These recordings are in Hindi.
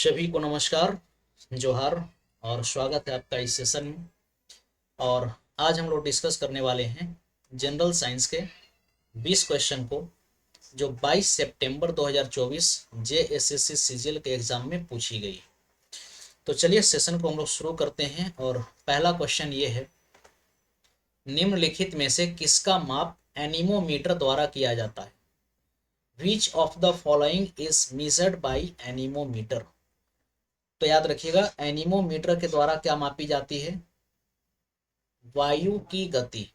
सभी को नमस्कार, जोहार और स्वागत है आपका इस सेशन में। और आज हम लोग डिस्कस करने वाले हैं जनरल साइंस के 20 क्वेश्चन को, जो 22 सितंबर 2024 जेएसएससी सीजीएल के एग्जाम में पूछी गई। तो चलिए सेशन को हम लोग शुरू करते हैं। और पहला क्वेश्चन ये है, निम्नलिखित में से किसका माप एनीमोमीटर द्वारा किया जाता है? Which of the following is measured by anemometer? तो याद रखिएगा, एनीमोमीटर के द्वारा क्या मापी जाती है? वायु की गति,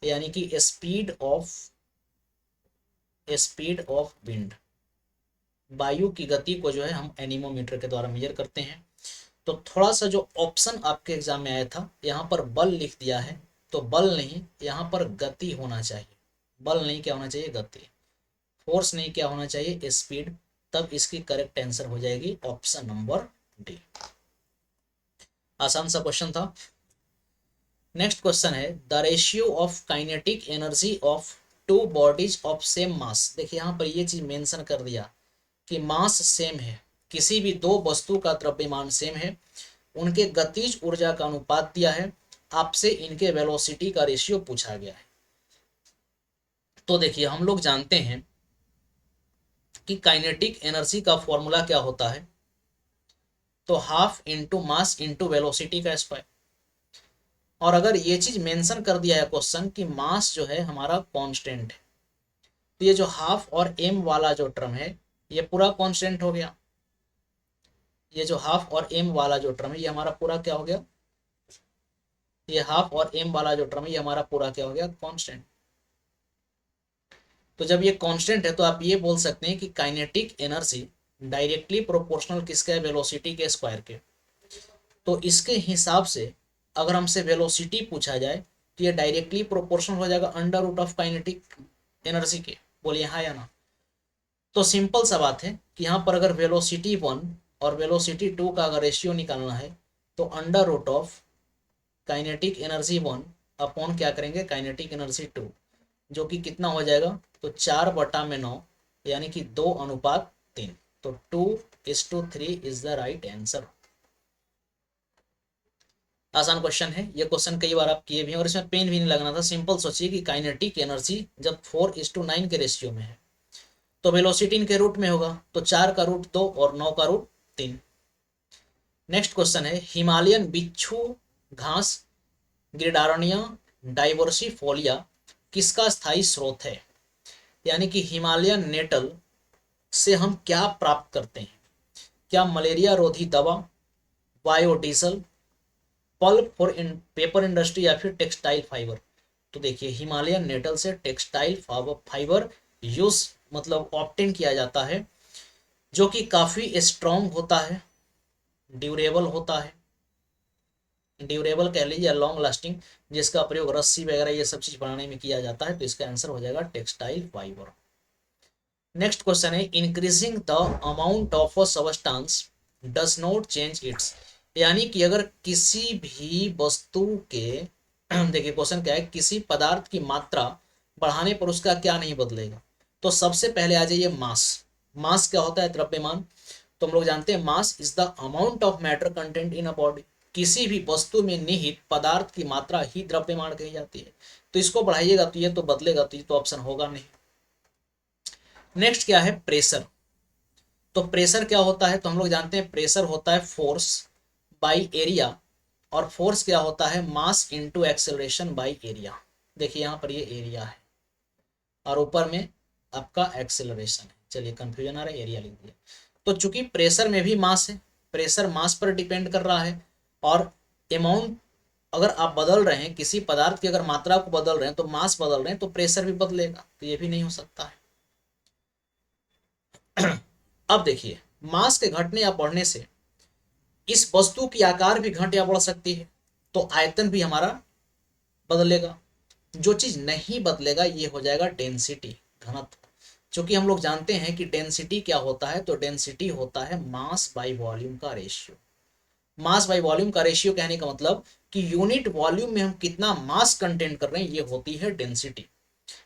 यानी कि स्पीड ऑफ विंड। वायु की गति को जो है हम एनीमोमीटर के द्वारा मेजर करते हैं। तो थोड़ा सा जो ऑप्शन आपके एग्जाम में आया था, यहाँ पर बल लिख दिया है, तो बल नहीं, यहाँ पर गति होना चाहिए। बल नहीं, क्या होना चाहिए? गति। फोर्स नहीं, क्या होना चाहिए? स्पीड। तब इसकी करेक्ट आंसर हो जाएगी ऑप्शन नंबर डी। आसान सा क्वेश्चन था। नेक्स्ट क्वेश्चन है, the ratio of kinetic energy of two bodies of same mass. देखिए यहाँ पर ये चीज मेंशन कर दिया कि मास सेम है, किसी भी दो वस्तु का द्रव्यमान सेम है, उनके गतिज ऊर्जा का अनुपात दिया है, आपसे इनके वेलोसिटी का रेशियो पूछा गया है। तो देखिए हम लोग जानते हैं कि काइनेटिक एनर्जी का फॉर्मूला क्या होता है, तो half into mass into velocity का स्क्वायर। और अगर ये चीज मेंशन कर दिया है क्वेश्चन कि मास जो है हमारा कांस्टेंट है, तो ये जो हाफ और एम वाला जो टर्म है ये पूरा कांस्टेंट हो गया। ये जो हाफ और एम वाला जो टर्म है ये हमारा पूरा क्या हो गया? ये हाफ और एम वाला जो टर्म है ये हमारा पूरा क्या हो गया? कांस्टेंट। तो जब ये कांस्टेंट है तो आप ये बोल सकते हैं कि काइनेटिक एनर्जी डायरेक्टली प्रोपोर्शनल किसके है? वेलोसिटी के स्क्वायर के। तो इसके हिसाब से अगर हमसे वेलोसिटी पूछा जाए तो ये डायरेक्टली प्रोपोर्शनल हो जाएगा under root of kinetic energy के। बोलिए हाँ या ना? तो सिंपल सा बात है कि यहाँ पर अगर वेलोसिटी 1 और वेलोसिटी 2 का अगर रेशियो निकालना है तो under root of kinetic energy 1 upon क्या करेंगे? काइनेटिक एनर्जी 2, जो कि कितना हो जाएगा? तो 4/9, यानी कि 2:3। तो 2:3 इज द राइट आंसर। आसान क्वेश्चन है ये। क्वेश्चन कई बार आप किए भी हैं और इसमें पेन भी नहीं लगना था। सिंपल सोचिए कि काइनेटिक एनर्जी जब 4:9 के रेशियो में है तो वेलोसिटी इनके रूट में होगा, तो 4 का रूट 2 और 9 का रूट 3। नेक्स्ट क्वेश्चन है, हिमालयन बिच्छू घास ग्रिडारनिया डाइवर्सिफोलिया किसका स्थायी स्रोत है? यानी कि हिमालयन नेटल से हम क्या प्राप्त करते हैं? क्या मलेरिया रोधी दवा, biodiesel, pulp for paper industry, या फिर टेक्सटाइल फाइबर? तो देखिए हिमालयन नेटल से टेक्सटाइल फाइबर यूज मतलब ऑप्टेन किया जाता है, जो कि काफी स्ट्रॉन्ग होता है, ड्यूरेबल होता है, ड्यूरेबल कह लीजिए, लॉन्ग लास्टिंग, जिसका प्रयोग रस्सी वगैरह ये सब चीज बनाने में किया जाता है। तो इसका आंसर हो जाएगा टेक्सटाइल फाइबर। नेक्स्ट क्वेश्चन है, increasing the amount of a substance does not change it's. यानी कि अगर किसी भी वस्तु के देखिए क्वेश्चन क्या है, किसी पदार्थ की मात्रा बढ़ाने पर उसका क्या नहीं बदलेगा? तो सबसे पहले आ जाइए मास। मास क्या होता है? द्रव्यमान। तो हम लोग जानते हैं mass is the amount of matter content in a body. किसी भी वस्तु में निहित पदार्थ की मात्रा ही द्रव्यमान कही जाती है। तो इसको बढ़ाइएगा तो ये तो बदलेगा, तो ये तो ऑप्शन होगा नहीं। नेक्स्ट क्या है? प्रेशर। तो प्रेशर क्या होता है? तो हम लोग जानते हैं प्रेशर होता है फोर्स बाई एरिया, और फोर्स क्या होता है? Mass into acceleration by area. देखिए यहाँ पर ये एरिया है और ऊपर में आपका एक्सेलरेशन है। चलिए कंफ्यूजन आ रहा है, एरिया लिख दिया। तो चूंकि प्रेशर में भी मास है, प्रेशर मास पर डिपेंड कर रहा है, और अमाउंट अगर आप बदल रहे हैं किसी पदार्थ की, अगर मात्रा को बदल रहे हैं तो मास बदल रहे हैं, तो प्रेशर भी बदलेगा, तो ये भी नहीं हो सकता है। अब देखिए मास के घटने या बढ़ने से इस वस्तु की आकार भी घट या बढ़ सकती है, तो आयतन भी हमारा बदलेगा। जो चीज नहीं बदलेगा ये हो जाएगा डेंसिटी, घनत्व। क्योंकि हम लोग जानते हैं कि डेंसिटी क्या होता है, तो डेंसिटी होता है मास बाई वॉल्यूम का रेशियो। मास बाई वॉल्यूम का रेशियो कहने का मतलब कि यूनिट वॉल्यूम में हम कितना मास कंटेंट कर रहे हैं, ये होती है डेंसिटी।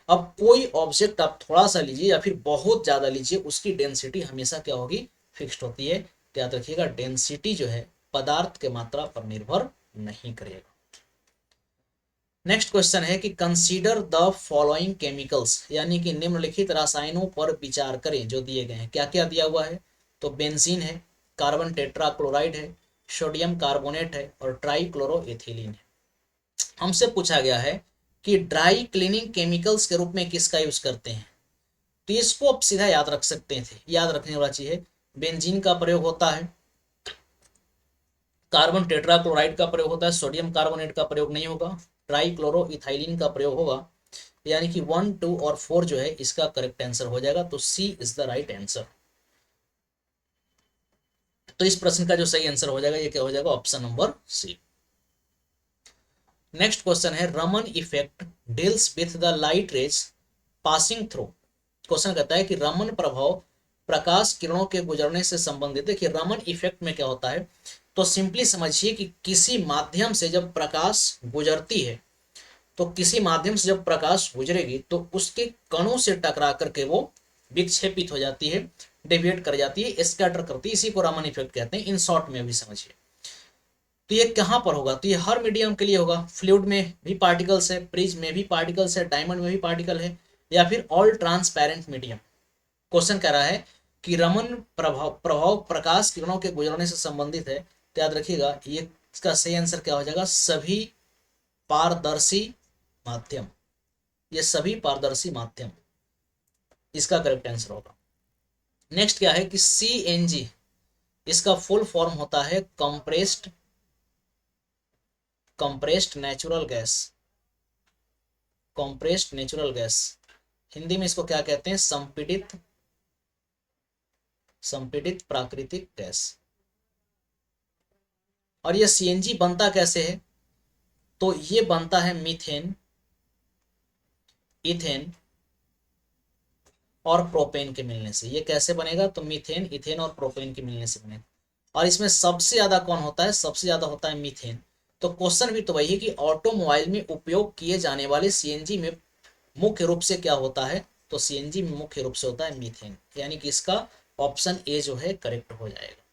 अब कोई ऑब्जेक्ट आप थोड़ा सा लीजिए या फिर बहुत ज्यादा लीजिए, उसकी डेंसिटी हमेशा क्या होगी? फिक्स्ड होती है। तो याद रखिएगा डेंसिटी जो है पदार्थ के मात्रा पर निर्भर नहीं करेगा। नेक्स्ट क्वेश्चन है कि कंसीडर द फॉलोइंग केमिकल्स, यानी कि निम्नलिखित रसायनों पर विचार करें जो दिए गए हैं। क्या क्या दिया हुआ है? तो बेंजीन है, कार्बन टेट्राक्लोराइड है, सोडियम कार्बोनेट है और ट्राइक्लोरोएथिलीन है। हमसे पूछा गया है कि ड्राई क्लीनिंग केमिकल्स के रूप में किसका यूज करते हैं। तो इसको आप सीधा याद रख सकते थे, याद रखने वाला चीज है। बेंजीन का प्रयोग होता है, कार्बन टेट्राक्लोराइड का प्रयोग होता है, सोडियम कार्बोनेट का प्रयोग नहीं होगा, ट्राइक्लोरोइथाइलिन का प्रयोग होगा। यानी कि 1, 2 और 4 जो है इसका करेक्ट आंसर हो जाएगा। तो सी इज द राइट आंसर। तो इस प्रश्न का जो सही आंसर हो जाएगा ये क्या हो जाएगा? Option number C. Next question है Raman effect deals with the light rays passing through. Question कहता है कि रमन प्रभाव प्रकाश किरणों के गुजरने से संबंधित है। कि रमन इफेक्ट में क्या होता है? तो सिंपली समझिए कि किसी माध्यम से जब प्रकाश गुजरती है, तो किसी माध्यम से जब प्रकाश गुजरेगी तो उसके कणों से टकरा करके वो विक्षेपित हो जाती है, डेविएट कर जाती है, स्कैटर करती है। इसी को रमन इफेक्ट कहते हैं। इन शॉर्ट में भी समझिए। तो ये कहाँ पर होगा? तो ये हर मीडियम के लिए होगा। फ्लूइड में भी पार्टिकल्स है, प्रिज्म में भी पार्टिकल्स है, डायमंड में भी पार्टिकल है, या फिर ऑल ट्रांसपेरेंट मीडियम। क्वेश्चन कह रहा है कि रमन प्रभाव प्रकाश किरणों के गुजरने से संबंधित है। तो याद रखिएगा ये इसका सही आंसर क्या हो जाएगा? सभी पारदर्शी माध्यम। ये सभी पारदर्शी माध्यम इसका करेक्ट आंसर होगा। नेक्स्ट क्या है कि CNG, इसका फुल फॉर्म होता है compressed natural gas. Compressed natural gas Hindi में इसको क्या कहते हैं? संपीड़ित प्राकृतिक गैस। और ये CNG बनता कैसे है? तो ये बनता है मीथेन, इथेन और प्रोपेन के मिलने से। ये कैसे बनेगा? तो मीथेन, इथेन और प्रोपेन के मिलने से बनेगा। और इसमें सबसे ज्यादा कौन होता है? सबसे ज्यादा होता है मीथेन। तो क्वेश्चन भी तो वही है कि ऑटोमोबाइल में उपयोग किए जाने वाले CNG में मुख्य रूप से क्या होता है? तो CNG में मुख्य रूप से होता है मीथेन। यानी कि इसका ऑप्शन ए जो है करेक्ट हो जाएगा।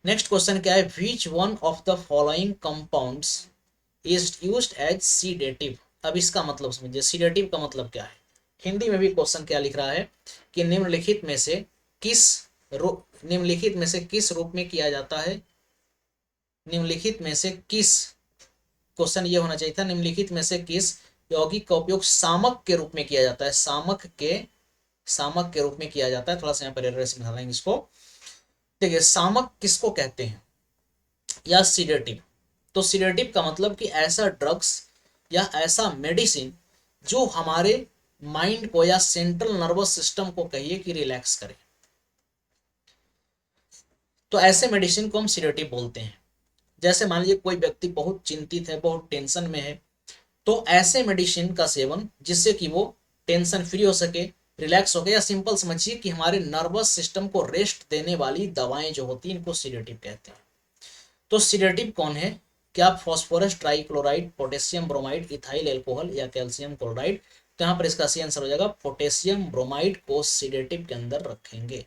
नेक्स्ट क्वेश्चन क्या है? Which one of the following compounds is used as sedative. अब इसका मतलब समझिए, सीडेटिव का मतलब क्या है। हिंदी में भी क्वेश्चन क्या लिख रहा है कि निम्नलिखित में से किस रूप में किया जाता है? निम्नलिखित में से किस, क्वेश्चन ये होना चाहिए था, निम्नलिखित में से किस यौगिक का उपयोग सामक के रूप में किया जाता है? सामक के रूप में किया जाता है। थोड़ा सा यहाँ पर एड्रेस में डालेंगे इसको। देखिए सामक किसको कहते हैं या सीडेटिव। तो सीडेटिव का मतलब कि ऐसा ड्रग्स या ऐसा मेडिसिन जो हमारे माइंड को या सेंट्रल नर्वस सिस्टम को कहिए कि रिलैक्स करे। तो ऐसे मेडिसिन को हम सीडेटिव बोलते हैं। जैसे मान लीजिए कोई व्यक्ति बहुत चिंतित है, बहुत टेंशन में है, तो ऐसे मेडिसिन का सेवन जिससे कि वो टेंशन फ्री हो सके, रिलैक्स हो गए, या सिंपल समझिए कि हमारे नर्वस सिस्टम को रेस्ट देने वाली दवाएं जो होती हैं इनको सीडेटिव कहते हैं। तो सीडेटिव कौन है? क्या phosphorus trichloride, potassium bromide, ethyl alcohol या कैल्शियम क्लोराइड। तो यहाँ पर इसका सही आंसर हो जाएगा पोटेशियम ब्रोमाइड को सीडेटिव के अंदर रखेंगे।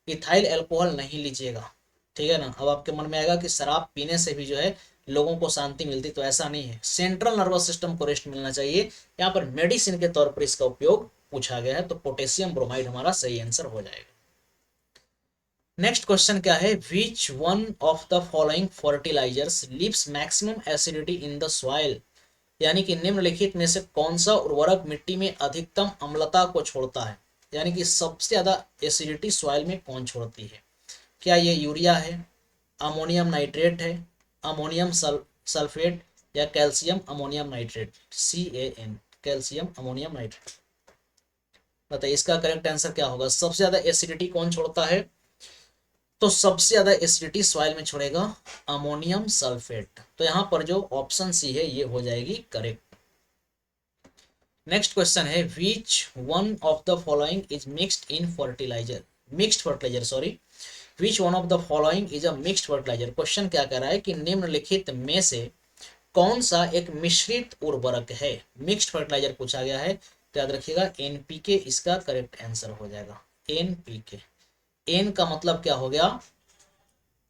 इथाइल एल्कोहल नहीं लीजिएगा, ठीक है ना। अब आपके मन में आएगा कि शराब पीने से भी जो है लोगों को शांति मिलती, तो ऐसा नहीं है। सेंट्रल नर्वस सिस्टम को रेस्ट मिलना चाहिए। यहाँ पर मेडिसिन के तौर पर इसका उपयोग पूछा गया है, तो पोटेशियम ब्रोमाइड हमारा सही आंसर हो जाएगा। नेक्स्ट क्वेश्चन क्या है? Which one of the following fertilizers leaves maximum acidity in the soil. यानी कि निम्नलिखित में से कौन सा उर्वरक मिट्टी में अधिकतम अम्लता को छोड़ता है? यानी कि सबसे ज्यादा एसिडिटी सॉइल में कौन छोड़ती है? क्या ये यूरिया है, अमोनियम नाइट्रेट है, अमोनियम सल्फेट या calcium ammonium nitrate? CAN, calcium ammonium nitrate. बताइए इसका करेक्ट आंसर क्या होगा? सबसे ज्यादा एसिडिटी कौन छोड़ता है? तो सबसे ज्यादा एसिडिटी सॉइल में छोड़ेगा अमोनियम सल्फेट। तो यहां पर जो ऑप्शन सी है ये हो जाएगी करेक्ट। नेक्स्ट क्वेश्चन है which one of the following is mixed fertilizer sorry which one of the following is a mixed fertilizer. Question क्या कह रहा है कि निम्नलिखित में से कौन सा एक मिश्रित उर्वरक है? मिक्स्ड फर्टिलाइजर पूछा गया है। तो याद रखिएगा NPK इसका करेक्ट आंसर हो जाएगा। NPK एन का मतलब क्या हो गया,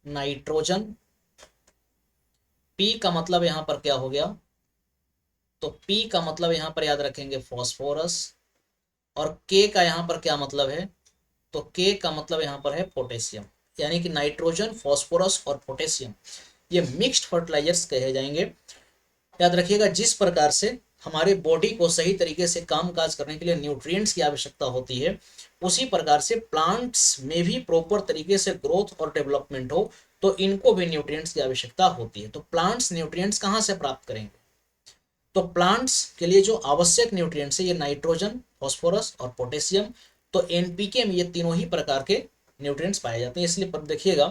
नाइट्रोजन। पी का मतलब यहां पर क्या हो गया, तो पी का मतलब यहां पर याद रखेंगे फॉस्फोरस। और के का यहां पर क्या मतलब है, तो के का मतलब यहां पर है पोटेशियम। यानी कि नाइट्रोजन, फॉस्फोरस और पोटेशियम ये मिक्स्ड फर्टिलाइजर्स कहे जाएंगे। याद रखिएगा, जिस प्रकार से हमारे बॉडी को सही तरीके से काम काज करने के लिए न्यूट्रिएंट्स की आवश्यकता होती है, उसी प्रकार से प्लांट्स में भी प्रॉपर तरीके से ग्रोथ और डेवलपमेंट हो तो इनको भी न्यूट्रिएंट्स की आवश्यकता होती है। तो प्लांट्स न्यूट्रिएंट्स कहाँ से प्राप्त करेंगे, तो प्लांट्स के लिए जो आवश्यक न्यूट्रिएंट्स है ये नाइट्रोजन, फॉस्फोरस और पोटेशियम। तो एनपीके में ये तीनों ही प्रकार के न्यूट्रिएंट्स पाए जाते हैं। इसलिए देखिएगा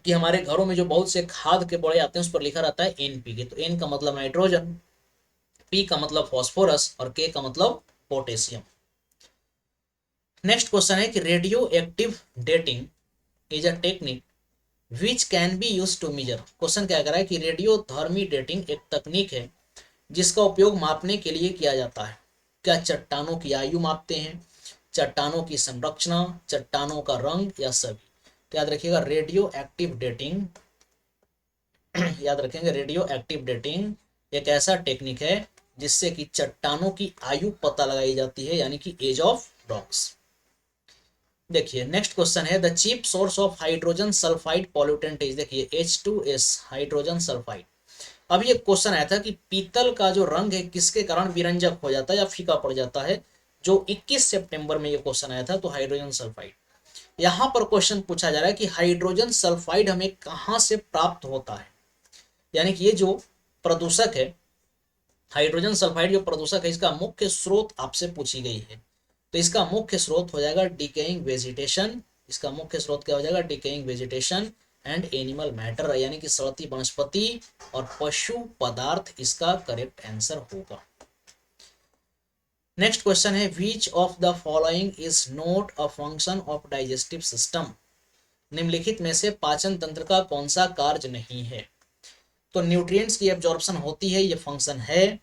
कि हमारे घरों में जो बहुत से खाद के बड़े आते हैं उस पर लिखा रहता है एनपीके। तो एन का मतलब नाइट्रोजन, पी का मतलब फॉस्फोरस और के का मतलब पोटेशियम। नेक्स्ट क्वेश्चन है कि radioactive dating is a technique which can be use to measure. Question क्या कह रहा है कि रेडियो धर्मी डेटिंग एक तकनीक है जिसका उपयोग मापने के लिए किया जाता है। क्या चट्टानों की आयु मापते हैं, चट्टानों की संरचना, चट्टानों का रंग या सभी। तो याद रखिएगा रेडियो एक्टिव डेटिंग याद रखेंगे रेडियो एक्टिव डेटिंग एक ऐसा टेक्निक है जिससे कि चट्टानों की आयु पता लगाई जाती है, यानी कि एज ऑफ रॉक्स। देखिए नेक्स्ट क्वेश्चन है the cheap source of hydrogen sulphide pollutant is, देखिए H2S हाइड्रोजन सल्फाइड। अब ये क्वेश्चन आया था कि पीतल का जो रंग है किसके कारण विरंजक हो जाता है या फीका पड़ जाता है, जो 21 सितंबर में ये क्वेश्चन आया था, तो हाइड्रोजन सल्फाइड। यहाँ पर क्वेश्चन पूछा जा रहा है कि हाइड्रोजन सल्फाइड हमें कहाँ से प्राप्त होता है, यानी कि ये जो प्रदूषक है हाइड्रोजन सल्फाइड जो प्रदूषक है इसका मुख्य स्रोत आपसे पूछी गई है। तो इसका मुख्य स्रोत हो जाएगा डिकेइंग वेजिटेशन। इसका मुख्य स्रोत क्या हो जाएगा, decaying vegetation and animal matter, यानी कि सड़ती वनस्पति और पशु पदार्थ इसका करेक्ट आंसर होगा। नेक्स्ट क्वेश्चन है which of the following is not a function of digestive system. निम्नलिखित में से पाचन तंत्र का कौन सा कार्य नहीं है, तो न्यूट्रिएंट्स की एब्जॉर्प्शन होती है, ये फंक्शन है।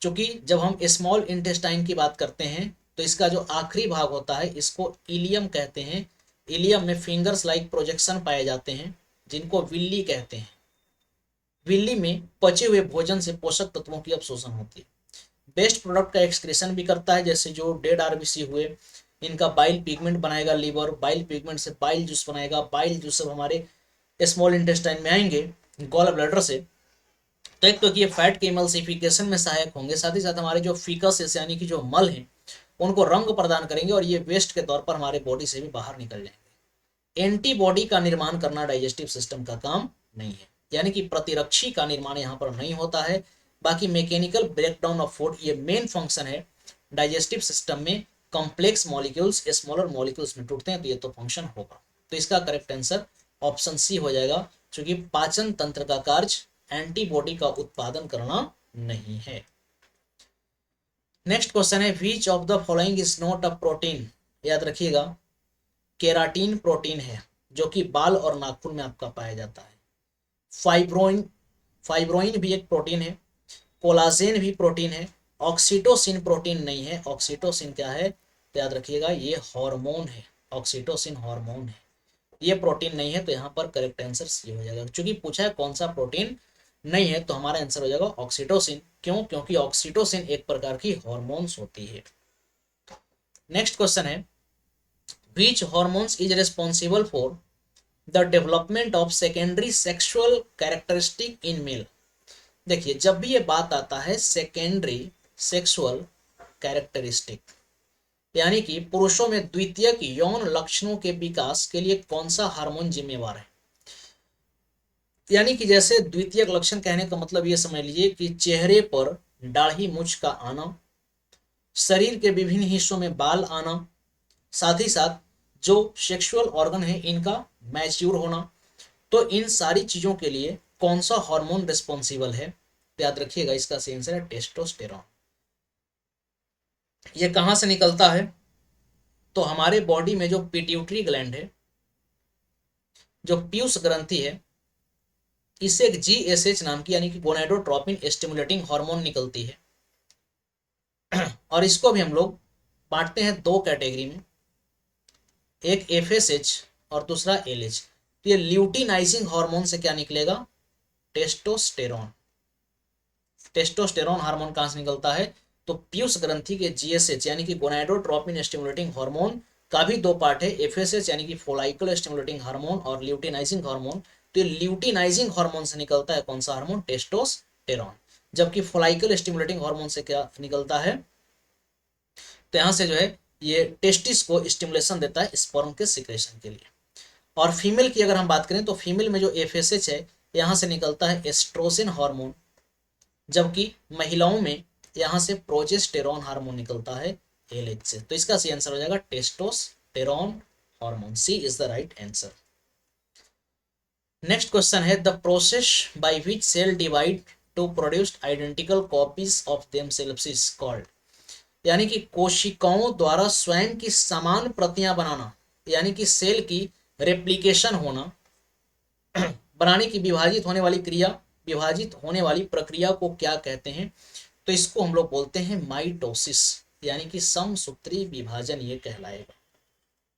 क्योंकि जब हम स्मॉल इंटेस्टाइन की बात करते हैं तो इसका जो आखिरी भाग होता है इसको इलियम कहते हैं। इलियम में फिंगर्स लाइक प्रोजेक्शन पाए जाते हैं जिनको विल्ली कहते हैं। विल्ली में पचे हुए भोजन से पोषक तत्वों की अवशोषण होती है। बेस्ट प्रोडक्ट का एक्सक्रीशन भी करता है, जैसे जो डेड आरबीसी हुए इनका बाइल पिगमेंट बनाएगा लीवर, बाइल पिगमेंट से बाइल जूस बनाएगा, बाइल जूस सब हमारे स्मॉल इंटेस्टाइन में आएंगे गॉल ब्लैडर से। तो एक तो ये फैट के इमल्सिफिकेशन में सहायक होंगे, साथ ही साथ हमारे जो फीकस यानी कि जो मल हैं उनको रंग प्रदान करेंगे और ये वेस्ट के तौर पर हमारे बॉडी से भी बाहर निकल जाएंगे। एंटीबॉडी का निर्माण करना डाइजेस्टिव सिस्टम का काम नहीं है, यानी कि प्रतिरक्षी का निर्माण यहाँ पर नहीं होता है। बाकी मैकेनिकल ब्रेकडाउन ऑफ फूड ये मेन फंक्शन है डाइजेस्टिव सिस्टम में। कॉम्प्लेक्स मॉलिक्यूल्स स्मॉलर मॉलिक्यूल्स में टूटते हैं तो ये तो फंक्शन होगा। तो इसका करेक्ट आंसर ऑप्शन सी हो जाएगा, क्योंकि पाचन तंत्र का कार्य एंटीबॉडी का उत्पादन करना नहीं है। नेक्स्ट क्वेश्चन है which of the following is not a protein. याद रखिएगा केराटिन प्रोटीन है जो कि बाल और नाखून में आपका पाया जाता है। फाइब्रोइन फाइब्रोइन भी एक प्रोटीन है, कोलाजेन भी प्रोटीन है। ऑक्सीटोसिन प्रोटीन नहीं है। ऑक्सीटोसिन क्या है, तो याद रखिएगा ये हार्मोन है। ऑक्सीटोसिन हार्मोन है, ये प्रोटीन नहीं है। तो यहाँ पर करेक्ट आंसर सी हो जाएगा, क्योंकि पूछा है कौन सा प्रोटीन नहीं है, तो हमारा आंसर हो जाएगा ऑक्सीटोसिन। क्यों, क्योंकि ऑक्सीटोसिन एक प्रकार की हॉर्मोन्स होती है। नेक्स्ट क्वेश्चन है which hormones is responsible for the development of secondary sexual characteristic in male. देखिए जब भी ये बात आता है सेकेंडरी सेक्सुअल कैरेक्टरिस्टिक, यानी कि पुरुषों में द्वितीयक यौन लक्षणों के विकास के लिए कौन सा हार्मोन जिम्मेवार है। यानी कि जैसे द्वितीयक लक्षण कहने का मतलब ये समझ लीजिए कि चेहरे पर दाढ़ी मूंछ का आना, शरीर के विभिन्न हिस्सों में बाल आना, साथ ही साथ जो सेक्सुअल ऑर्गन है इनका मैच्योर होना। तो इन सारी चीजों के लिए कौन सा हार्मोन रिस्पॉन्सिबल है, तो याद रखिएगा इसका सही आंसर है टेस्टोस्टेरॉन। ये कहां से निकलता है, तो हमारे बॉडी में जो पिट्यूटरी ग्लैंड है, जो पीयूष ग्रंथि है, इससे एक GSH नाम की यानी कि गोनाडोट्रोपिन स्टिमुलेटिंग हार्मोन निकलती है। और इसको भी हम लोग बांटते हैं दो कैटेगरी में। एक एफएसएच और दूसरा एलएच, तो ये ल्यूटिनाइजिंग हार्मोन से क्या निकलेगा, टेस्टोस्टेरॉन। टेस्टोस्टेरॉन हार्मोन कहां से निकलता है, तो पीयूष ग्रंथि के जीएसएच यानी कि गोनाडोट्रोपिन स्टिमुलेटिंग हार्मोन का भी दो पार्ट है, एफएसएच यानी कि फोलाइकल स्टिमुलेटिंग हार्मोन और ल्यूटिनाइजिंग हार्मोन। तो ये ल्यूटिनाइजिंग हार्मोन से निकलता है कौन सा हार्मोन, टेस्टोस्टेरॉन। जबकि फोलाइकल स्टिमुलेटिंग हार्मोन से क्या निकलता है, तो यहां से जो है ये टेस्टिस को स्टिमुलेशन देता है स्पर्म के सिक्रेशन के लिए। और फीमेल की अगर हम बात करें तो फीमेल में जो एफएसएच है यहां से निकलता है एस्ट्रोजन हार्मोन, जबकि महिलाओं में यहां से प्रोजेस्टेरॉन हार्मोन निकलता है एलएच से। तो इसका सही आंसर हो जाएगा testosterone hormone, C is the right answer. Next question है the process by which cell divide to produce identical copies of themselves is called, यानी कि कोशिकाओं द्वारा स्वयं की समान प्रतियां बनाना, यानी कि सेल की रेप्लिकेशन होना, बनाने की विभाजित होने वाली प्रक्रिया को क्या कहते हैं, तो इसको हम लोग बोलते हैं माइटोसिस, यानी कि समसूत्री विभाजन ये कहलाएगा।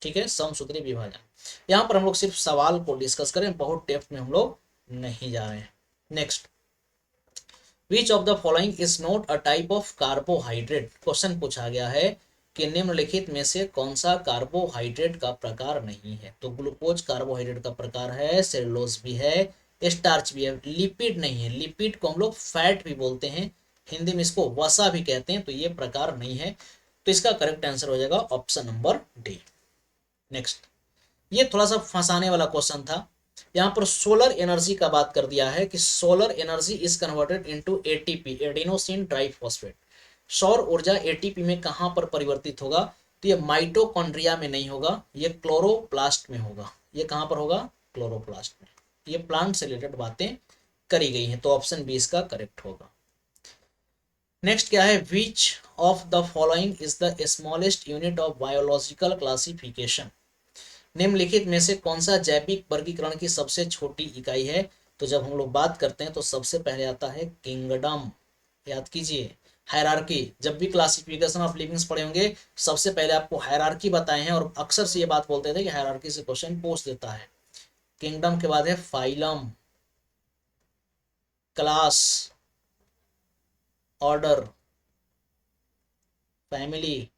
ठीक है, समसूत्री विभाजन। यहां पर हम लोग सिर्फ सवाल को डिस्कस करें, बहुत डेप्थ में हम लोग नहीं जा रहे हैं। Next, which of the following is not a type of carbohydrate, question पूछा गया है कि निम्नलिखित में से कौन सा कार्बोहाइड्रेट का प्रकार नहीं है, तो ग्लूकोज कार्बोहाइड्रेट का प्रकार है, सेलुलोज भी है, स्टार्च भी है, लिपिड नहीं है। लिपिड को हम लोग फैट भी बोलते हैं, हिंदी में इसको वसा भी कहते हैं, तो ये प्रकार नहीं है। तो इसका करेक्ट आंसर हो जाएगा ऑप्शन नंबर डी। नेक्स्ट, ये थोड़ा सा फंसाने वाला क्वेश्चन था। यहाँ पर सोलर एनर्जी का बात कर दिया है कि solar energy is converted into ATP, adenosine triphosphate. सौर ऊर्जा एटीपी में कहां पर परिवर्तित होगा, तो ये माइटोकॉन्ड्रिया में नहीं होगा, ये क्लोरोप्लास्ट में होगा। ये कहां पर होगा, क्लोरोप्लास्ट में। ये प्लांट से रिलेटेड बातें करी गई हैं, तो ऑप्शन बी इसका करेक्ट होगा। नेक्स्ट क्या है, which of the following is the smallest unit of biological classification, निम्नलिखित में से कौन सा जैविक वर्गीकरण की सबसे छोटी इकाई है, तो जब हम लोग बात करते हैं तो सबसे पहले आता है किंगडम। याद कीजिए, हायरार्की, जब भी क्लासिफिकेशन ऑफ लिविंग्स पढ़े होंगे सबसे पहले आपको हायरार्की बताए हैं, और अक्सर से ये बात बोलते थे कि हायरार्की से क्वेश्चन पूछ देता है। किंगडम के बाद है फाइलम, क्लास, ऑर्डर, फैमिली,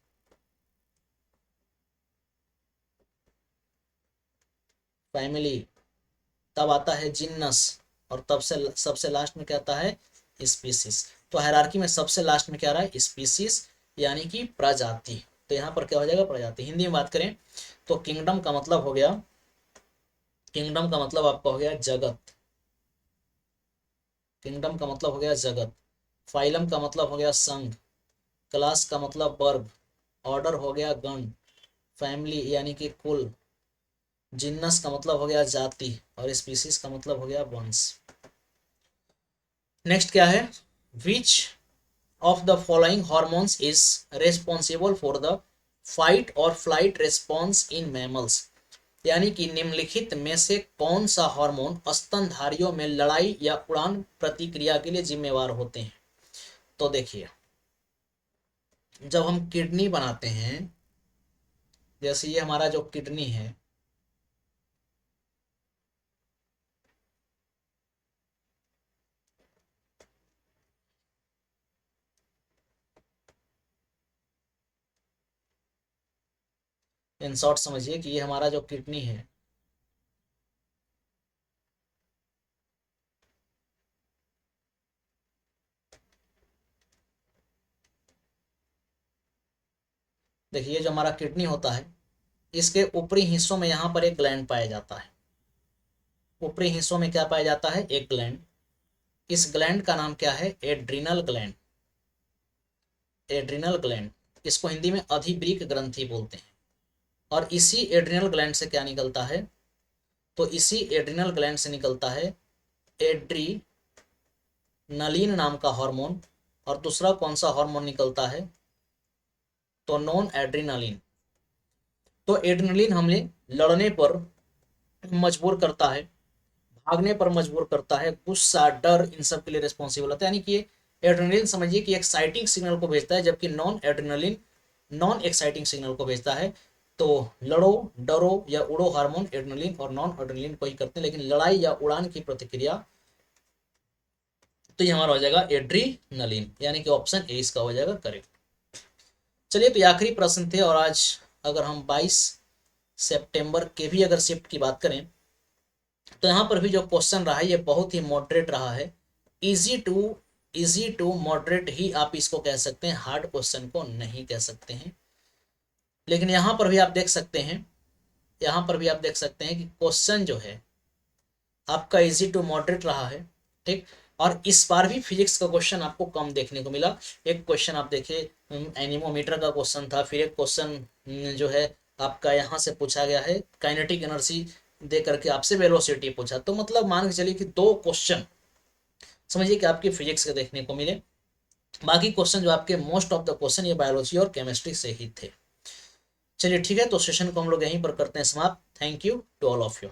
तब आता है जिन्नस, और तब से सबसे लास्ट में क्या आता है, स्पीसीज। तो हायरार्की में सबसे लास्ट में क्या रहा है, स्पीसीज, यानी कि प्रजाति। तो यहाँ पर क्या हो जाएगा, प्रजाति। हिंदी में बात करें तो किंगडम का मतलब हो गया, किंगडम का मतलब आपका हो गया जगत, किंगडम का मतलब हो गया जगत, फाइलम का मतलब हो गया संघ, क्लास का मतलब वर्ग, ऑर्डर हो गया गण, फैमिली यानी कि कुल, जिन्नस का मतलब हो गया जाति, और स्पीसीज का मतलब हो गया वंश। नेक्स्ट क्या है, which of the following hormones is responsible for the fight और फ्लाइट रेस्पॉन्स इन मैमल्स, यानी कि निम्नलिखित में से कौन सा हार्मोन स्तनधारियों में लड़ाई या उड़ान प्रतिक्रिया के लिए जिम्मेवार होते हैं। तो देखिए, जब हम किडनी बनाते हैं, जैसे ये हमारा जो किडनी है, इन शॉर्ट समझिए कि ये हमारा जो किडनी है, देखिए जो हमारा किडनी होता है, इसके ऊपरी हिस्सों में यहाँ पर एक ग्लैंड पाया जाता है। ऊपरी हिस्सों में क्या पाया जाता है, एक ग्लैंड। इस ग्लैंड का नाम क्या है, एड्रिनल ग्लैंड। एड्रिनल ग्लैंड, इसको हिंदी में अधिवृक्क ग्रंथि बोलते हैं। और इसी एड्रिनल ग्लैंड से क्या निकलता है, तो इसी एड्रिनल ग्लैंड से निकलता है एड्रीनलिन नाम का हार्मोन। और दूसरा कौन सा हार्मोन निकलता है, तो नॉन एड्रिनलिन। तो एड्रिनलिन हमें लड़ने पर मजबूर करता है, भागने पर मजबूर करता है, गुस्सा, डर, इन सब के लिए रिस्पॉन्सिबल होता है। यानी कि एड्रेनलिन समझिए कि एक्साइटिंग सिग्नल को भेजता है, जबकि नॉन एक्साइटिंग सिग्नल को भेजता है। तो लड़ो, डरो या उड़ो हार्मोन एड्रेनलिन और नॉन एड्रेनलिन को ही करते हैं, लेकिन लड़ाई या उड़ान की प्रतिक्रिया तो ये हमारा हो जाएगा एड्रीनलिन, यानी कि ऑप्शन ए इसका हो जाएगा करेक्ट। चलिए, तो ये आखिरी प्रश्न थे। और आज अगर हम 22 सितंबर के भी अगर शिफ्ट की बात करें तो यहाँ पर भी जो क्वेश्चन रहा है ये बहुत ही मॉडरेट रहा है। इजी टू मॉडरेट ही आप इसको कह सकते हैं, हार्ड क्वेश्चन को नहीं कह सकते हैं। लेकिन यहाँ पर भी आप देख सकते हैं, यहाँ पर भी आप देख सकते हैं कि क्वेश्चन जो है आपका इजी टू मॉडरेट रहा है, ठीक। और इस बार भी फिजिक्स का क्वेश्चन आपको कम देखने को मिला। एक क्वेश्चन आप देखिए एनीमोमीटर का क्वेश्चन था, फिर एक क्वेश्चन जो है आपका यहाँ से पूछा गया है काइनेटिक एनर्जी दे करके आपसे वेलोसिटी पूछा। तो मतलब मान के चलिए कि 2 क्वेश्चन समझिए कि आपके फिजिक्स के देखने को मिले। बाकी क्वेश्चन जो आपके मोस्ट ऑफ द क्वेश्चन ये बायोलॉजी और केमिस्ट्री से ही थे। चलिए ठीक है, तो सेशन को हम लोग यहीं पर करते हैं समाप्त। Thank you to all of you.